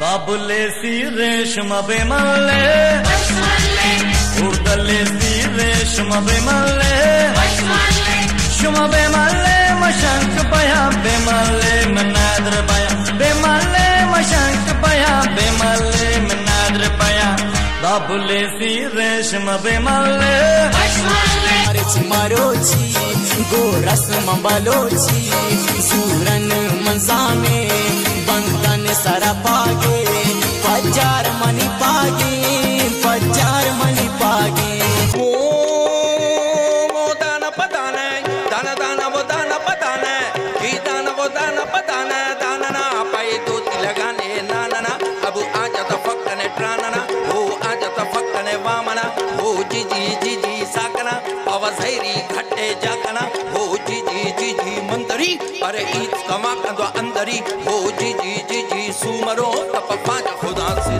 बाबुले सी रेशम बेमल्ले उर्दले सी रेशम बेमल्ले शुम बेमल्ले मशंक पया बेमल्ले मनादर पया बेमल्ले मशंक पया बेमल्ले मनादर पया बाबुले सी रेशम बेमल्ले मारोची गोरस मबलोची सूरन मंजाने बंदन सरा पागे पचार मनी पागे पचार मनी पागे ओ दाना पताने दाना दाना वो दाना पताने ही दाना वो दाना पताने दाना ना पाए दो लगाने नाना ना अब आजा तो फक्कने ट्राना ओ आजा तो फक्कने वामना ओ जी जी जी जी साकना अवसैरी घट्टे जाकना ओ जी जी जी जी मंदरी अरे ईद कमा कंदो अंदरी ओ जी जी जी जी सुमरो तप पांच खुदा से